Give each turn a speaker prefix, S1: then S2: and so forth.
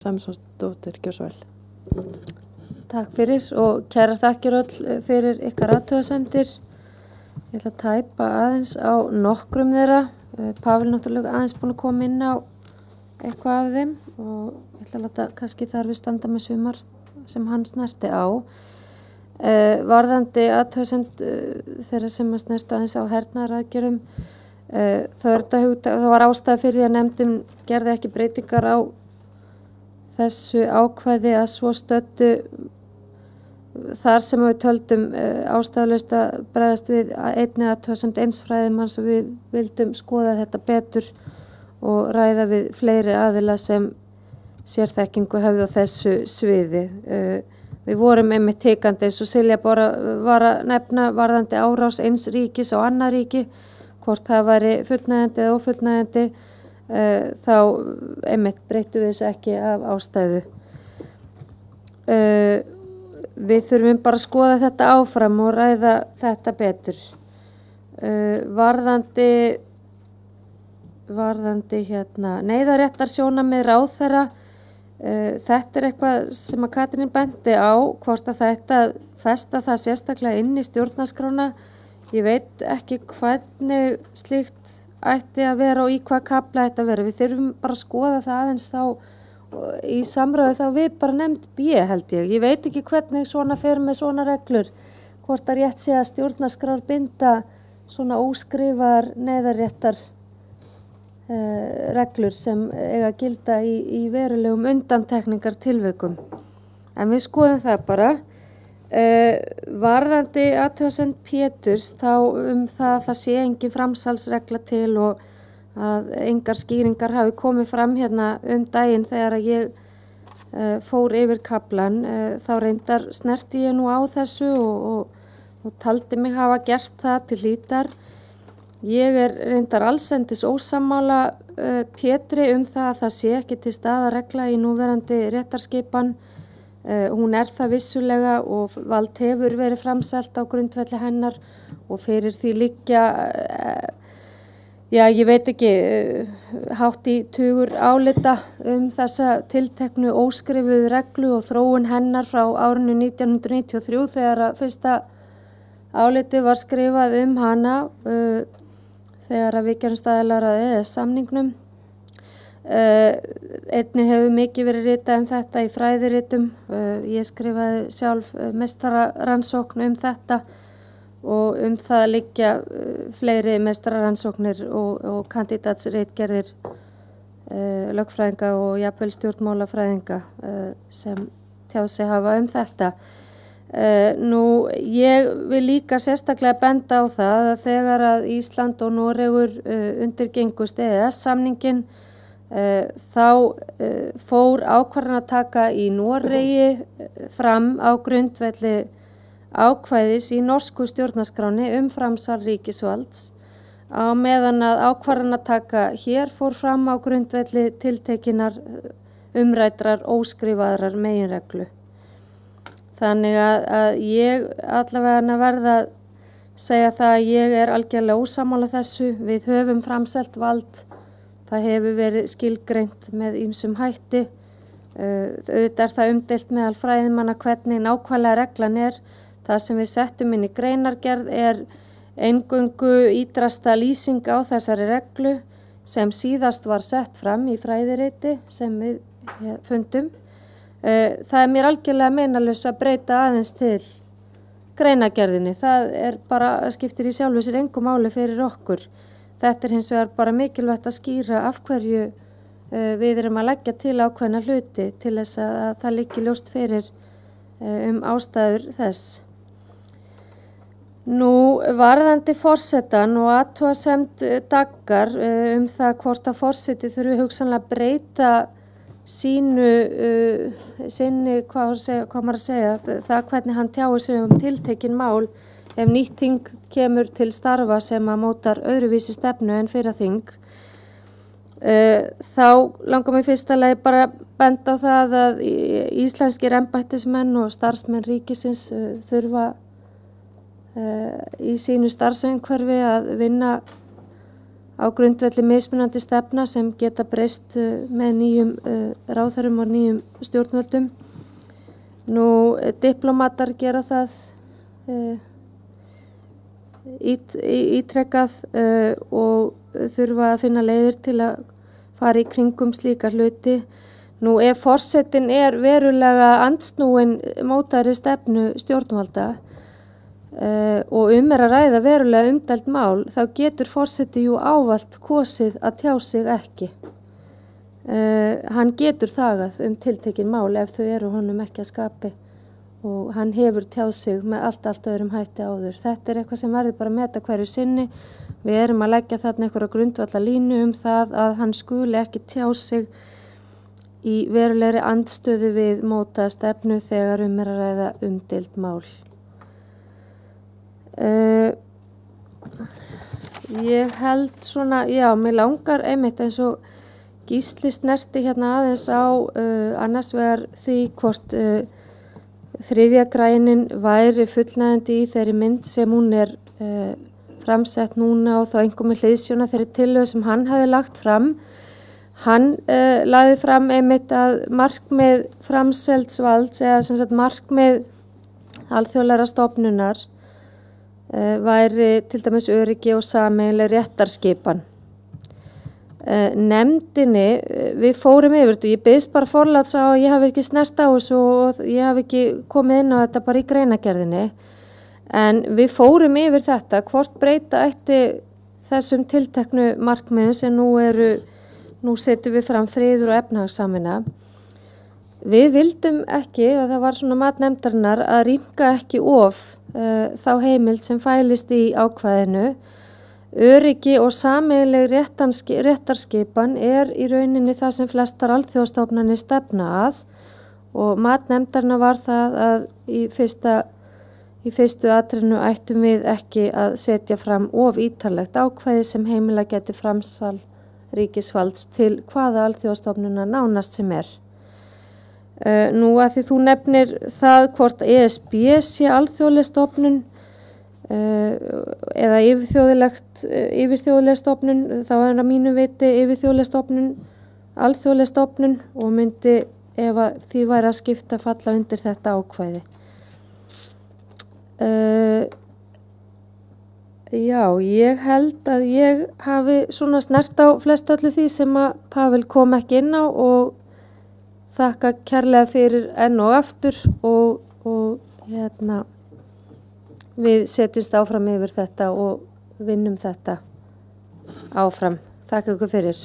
S1: Sæmundsdóttir, gjör svo vel.
S2: Takk fyrir og kærar þakkir öll fyrir ykkar athugasemdir. Ég ætla að tæpa aðeins á nokkrum þeirra. Pavel náttúrulega aðeins búin að koma inn á eitthvað af þeim og ég ætla að láta kannski þar við standa með sumar sem hann snerti á. Varðandi athugasemd þeirra sem að snerta aðeins á hernaðaraðgerðum, það var ástæða fyrir því að nefndin gerði ekki breytingar á þessu ákvæði að svo stöddu þar sem við töldum ástæðulaust að bregðast við einni athugasemd eins fræðimanns og við vildum skoða þetta betur og ræða við fleiri aðila sem sérþekkingu höfðu á þessu sviði. Við vorum einmitt hikandi eins og Silja bara var að nefna varðandi árás eins ríkis á annað ríki, hvort það væri fullnægjandi eða ófullnægjandi, þá einmitt breyttum við þessu ekki af ástæðu. Við þurfum bara að skoða þetta áfram og ræða þetta betur. Varðandi neyðarréttarsjónarmið ráðherra, þetta eitthvað sem að Katrín benti á, hvort að þetta festa það sérstaklega inn í stjórnarskrána. Ég veit ekki hvernig slíkt ætti að vera og í hvað kafla þetta vera. Við þurfum bara að skoða það aðeins þá í samræðu þá við bara nefnd B held ég. Ég veit ekki hvernig svona fer með svona reglur, hvort að rétt sé að stjórnarskrár binda svona óskrifaðar neyðarréttar reglur sem eiga að gilda í verulegum undantekningar tilvikum. En við skoðum það bara. Varðandi athugasemd Péturs þá það sé engin framsalsregla til og að engar skýringar hafi komið fram hérna daginn þegar að ég fór yfir kaflan, þá reyndar snerti ég nú á þessu og taldi mig hafa gert það til hlítar. Ég reyndar allsendis ósammála Pétri það að það sé ekki til staðar regla í núverandi réttarskipan. Hún það vissulega og vald hefur verið framselt á grundvelli hennar og fyrir því liggja, ég veit ekki, hátt í tugur álita þessa tilteknu óskrifuðu reglu og þróun hennar frá árinu 1993 þegar að fyrsta áliti var skrifað hana þegar að við gerumst aðilar að EES-samningnum. Einnig hefur mikið verið ritað þetta í fræðiritum. Ég skrifaði sjálf meistararannsókn þetta og það liggja fleiri meistararannsóknir og kandidatsritgerðir lögfræðinga og jafnvel stjórnmálafræðinga sem tjáð sig hafa þetta. Ég vil líka sérstaklega benda á það að þegar að Ísland og Noregur undirgengust EES-samningin þá fór ákvarðanataka í Noregi fram á grundvelli ákvæðis í norsku stjórnarskráni framsal ríkisvalds á meðan að ákvarðanataka hér fór fram á grundvelli tiltekinnar umræddrar óskrifaðrar meginreglu. Þannig að ég allavega verða að segja það að ég algjörlega ósammála þessu. Við höfum framselt vald. Það hefur verið skilgreint með ýmsum hætti. Auðvitað það umdeilt meðal fræðimanna hvernig nákvæmlega reglan Það sem við settum inn í greinargerð eingöngu ítrasta lýsing á þessari reglu sem síðast var sett fram í fræðiriti sem við fundum. Það mér algjörlega meinalaust að breyta aðeins til greinargerðinni. Það bara skiptir í sjálfu sér engu máli fyrir okkur. Þetta hins vegar bara mikilvægt að skýra af hverju við erum að leggja til ákveðna hluti til þess að það liggi ljóst fyrir ástæður þess. Varðandi forsetann og athugasemd Daggar það hvort að forseti þurfi hugsanlega að breyta sinni, hvað maður að segja, það hvernig hann tjáir sig tiltekin mál ef nýtt þing kemur til starfa sem að mótar öðruvísi stefnu en fyrra þing. Þá langar mig fyrsta lagi bara benda á það að íslenskir embættismenn og starfsmenn ríkisins þurfa í sínu starfsumhverfi að vinna á grundvelli mismunandi stefna sem geta breyst með nýjum ráðherrum og nýjum stjórnvöldum. Nú, diplómatar gera það ítrekað og þurfa að finna leiðir til að fara í kringum slíka hluti. Nú, ef forsetinn verulega andsnúinn mótaðri stefnu stjórnvalda og að ræða verulega umdeild mál, þá getur forseti jú ávallt kosið að tjá sig ekki. Hann getur þagað tiltekin mál ef þau eru honum ekki að skapi og hann hefur tjáð sig með allt öðrum hætti áður. Þetta eitthvað sem verður bara að meta hverju sinni. Við erum að leggja þarna einhverja grundvallarlínu það að hann skuli ekki tjá sig í verulegri andstöðu við mótaða stefnu þegar að ræða umdeild mál. Ég held svona, já, mér langar einmitt eins og Gísli snerti hérna aðeins á annars vegar því hvort þriðja greinin væri fullnægjandi í þeirri mynd sem hún framsett núna og þá einhver með hliðsjón af þeirri tillögu sem hann hafði lagt fram. Hann lagði fram einmitt að markmið framselds valds eða sem sagt markmið alþjóðlegra stofnunar væri til dæmis öryggi og sameiginleg réttarskipan. Nefndinni, við fórum yfir þetta, ég biðst bara forláts á að ég hafi ekki snert á þessu og ég hafi ekki komið inn á þetta bara í greinagerðinni, en við fórum yfir þetta, hvort breyta ætti þessum tilteknu markmiðum sem nú setjum við fram friður og efnahagssamvinna. Við vildum ekki, og það var svona mat nefndarinnar, að rýmka ekki of þá heimild sem fælist í ákvæðinu. Öryggi og sameiginleg réttarskipan í rauninni það sem flestar alþjóðastofnanir stefna að og mat nefndarinnar var það að í fyrstu atriðinu ættum við ekki að setja fram of ítarlegt ákvæði sem heimila geti framsal ríkisvalds til hvaða alþjóðastofnunar nánast sem Nú að því þú nefnir það hvort ESB sé alþjóðleg stofnun eða yfirþjóðleg stofnun, þá að mínu viti yfirþjóðleg stofnun, alþjóðleg stofnun og myndi ef því væri að skipta falla undir þetta ákvæði. Já, ég held að ég hafi svona snert á flest öllu því sem að Pavel kom ekki inn á og þakka kærlega fyrir enn og aftur og við setjumst áfram yfir þetta og vinnum þetta áfram. Þakka ykkur fyrir.